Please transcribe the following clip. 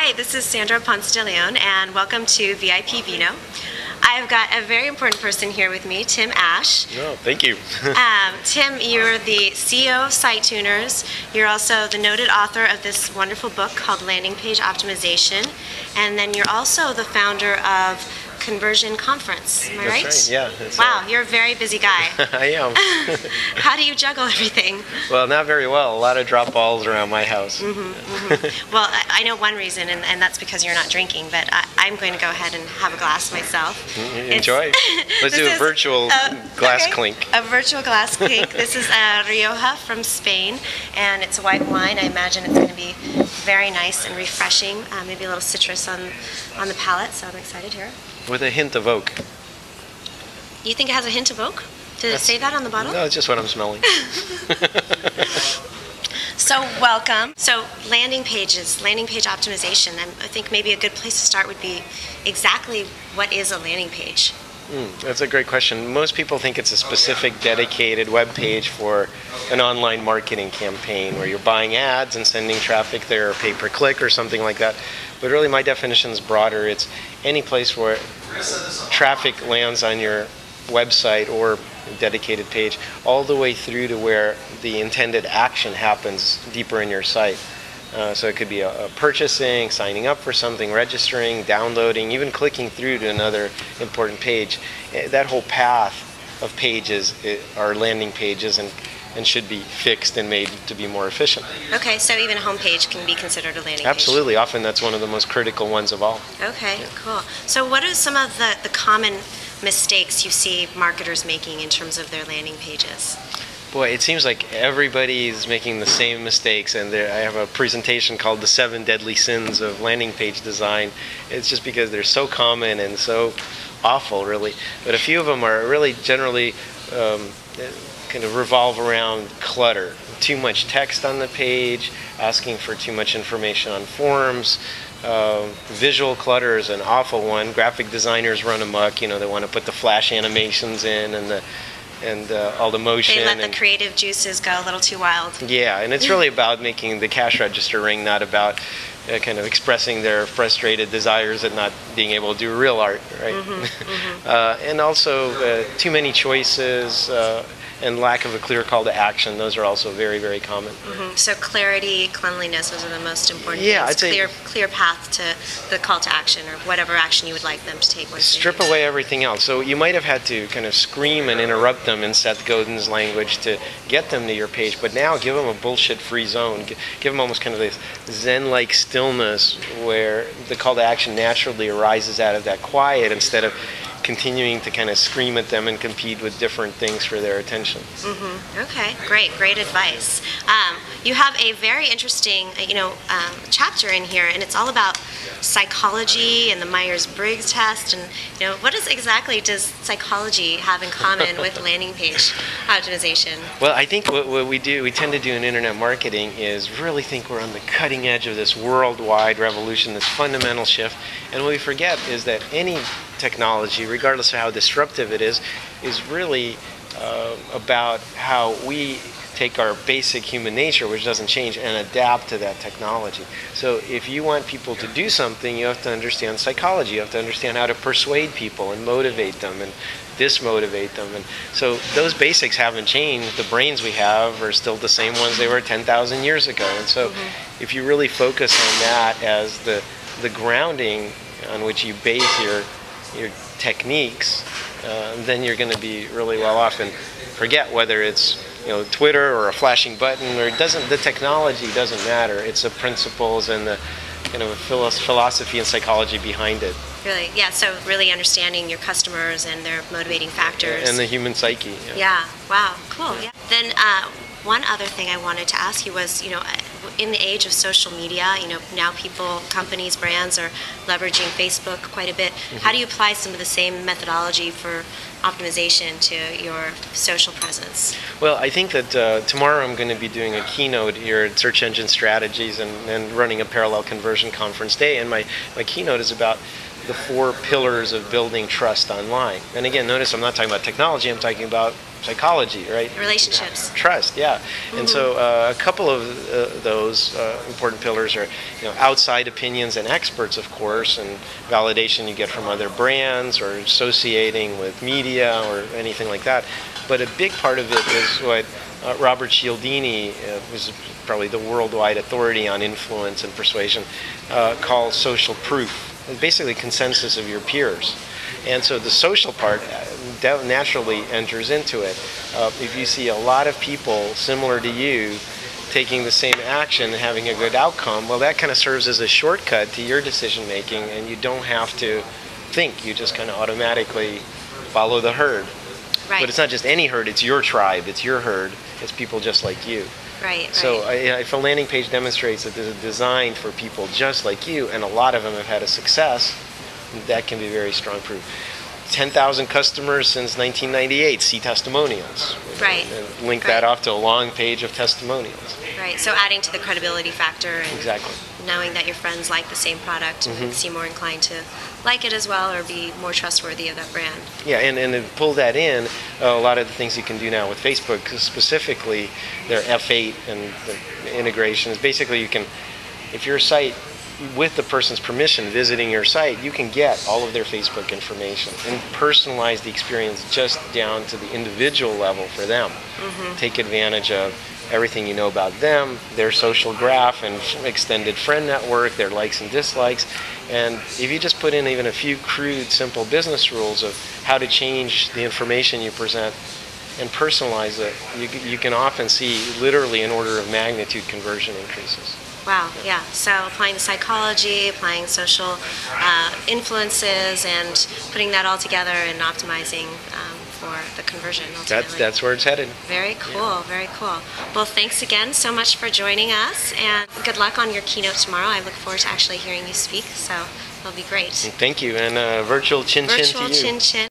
Hi, this is Sandra Ponce de Leon, and welcome to VIPVino. I've got a very important person here with me, Tim Ash. Oh, thank you. Tim, you're the CEO of SiteTuners. You're also the noted author of this wonderful book called Landing Page Optimization, and then you're also the founder of Conversion Conference. Am I right? That's right. Yeah. Wow, you're a very busy guy. I am. How do you juggle everything? Well, not very well. A lot of drop balls around my house. Well, I know one reason, and that's because you're not drinking, but I'm going to go ahead and have a glass myself. Enjoy. Let's do a virtual glass clink. A virtual glass clink. This is Rioja from Spain, and it's a white wine. I imagine it's going to be very nice and refreshing, maybe a little citrus on the palate, so I'm excited here. With a hint of oak. You think it has a hint of oak? Did it say that on the bottle? No, it's just what I'm smelling. So welcome. So landing pages, landing page optimization. I think maybe a good place to start would be exactly what is a landing page? That's a great question. Most people think it's a specific dedicated web page for an online marketing campaign where you're buying ads and sending traffic there, or pay-per-click or something like that. But really my definition is broader. It's any place where traffic lands on your website or dedicated page all the way through to where the intended action happens deeper in your site. So it could be a purchasing, signing up for something, registering, downloading, even clicking through to another important page. That whole path of pages are landing pages and should be fixed and made to be more efficient. Okay, so even a home page can be considered a landing page? Absolutely. Often that's one of the most critical ones of all. Okay, cool. So what are some of the common mistakes you see marketers making in terms of their landing pages? Boy, it seems like everybody's making the same mistakes, and I have a presentation called The 7 Deadly Sins of Landing Page Design. It's just because they're so common and so awful, really. But a few of them are really generally kind of revolve around clutter. Too much text on the page, asking for too much information on forms. Visual clutter is an awful one. Graphic designers run amok. You know, they want to put the flash animations in and all the motion. They let the creative juices go a little too wild. Yeah, and it's really about making the cash register ring, not about kind of expressing their frustrated desires at not being able to do real art, right? And also too many choices and lack of a clear call to action. Those are also very, very common. So clarity, cleanliness, those are the most important things. I'd say clear path to the call to action or whatever action you would like them to take. Strip away everything else. So you might have had to kind of scream and interrupt them in Seth Godin's language to get them to your page, but now give them a bullshit-free zone. Give them almost kind of this zen-like stillness where the call to action naturally arises out of that quiet instead of continuing to kind of scream at them and compete with different things for their attention. Okay, great advice. You have a very interesting, chapter in here, and it's all about psychology and the Myers-Briggs test. And what exactly does psychology have in common with landing page optimization? Well, I think what we tend to do in internet marketing is really think we're on the cutting edge of this worldwide revolution, this fundamental shift. And what we forget is that any technology, regardless of how disruptive it is really about how we take our basic human nature, which doesn't change, and adapt to that technology. So if you want people to do something, you have to understand psychology. You have to understand how to persuade people and motivate them and dismotivate them. And so those basics haven't changed. The brains we have are still the same ones they were 10,000 years ago. And so if you really focus on that as the grounding on which you base your techniques, then you're going to be really well off. And forget whether it's Twitter or a flashing button, or the technology doesn't matter. It's the principles and the kind of philosophy and psychology behind it. Really, yeah. So really understanding your customers and their motivating factors and the human psyche. Yeah. Wow. Cool. Yeah. Then one other thing I wanted to ask you was, in the age of social media, now companies, brands are leveraging Facebook quite a bit. How do you apply some of the same methodology for optimization to your social presence? Well, I think that tomorrow I'm going to be doing a keynote here at Search Engine Strategies and running a parallel conversion conference day, and my keynote is about the 4 pillars of building trust online. And again, notice I'm not talking about technology, I'm talking about psychology, right? Relationships. Trust, yeah. And so a couple of those important pillars are, outside opinions and experts, of course, and validation you get from other brands or associating with media or anything like that. But a big part of it is what Robert Cialdini, who's probably the worldwide authority on influence and persuasion, calls social proof. It's basically consensus of your peers. And so the social part naturally enters into it. If you see a lot of people similar to you taking the same action and having a good outcome, well, that kind of serves as a shortcut to your decision making, and you don't have to think. You just kind of automatically follow the herd. Right. But it's not just any herd, it's your tribe, it's your herd, it's people just like you. Right. So if a landing page demonstrates that this is designed for people just like you, and a lot of them have had a success, that can be very strong proof. 10,000 customers since 1998, see testimonials. Right. And link that off to a long page of testimonials. Right, so adding to the credibility factor and exactly. knowing that your friends like the same product and seem more inclined to like it as well or be more trustworthy of that brand. Yeah, and to pull that in, a lot of the things you can do now with Facebook, specifically their F8 and the integrations, basically you can, if your site, with the person's permission visiting your site, you can get all of their Facebook information and personalize the experience just down to the individual level for them. Take advantage of everything you know about them, their social graph and extended friend network, their likes and dislikes. And if you just put in even a few crude, simple business rules of how to change the information you present and personalize it, you can often see literally an order of magnitude conversion increases. Wow, yeah. So applying the psychology, applying social influences, and putting that all together and optimizing for the conversion ultimately. That's where it's headed. Very cool, very cool. Well, thanks again so much for joining us, and good luck on your keynote tomorrow. I look forward to actually hearing you speak, so it'll be great. Thank you, and virtual chin-chin to you. Virtual chin-chin.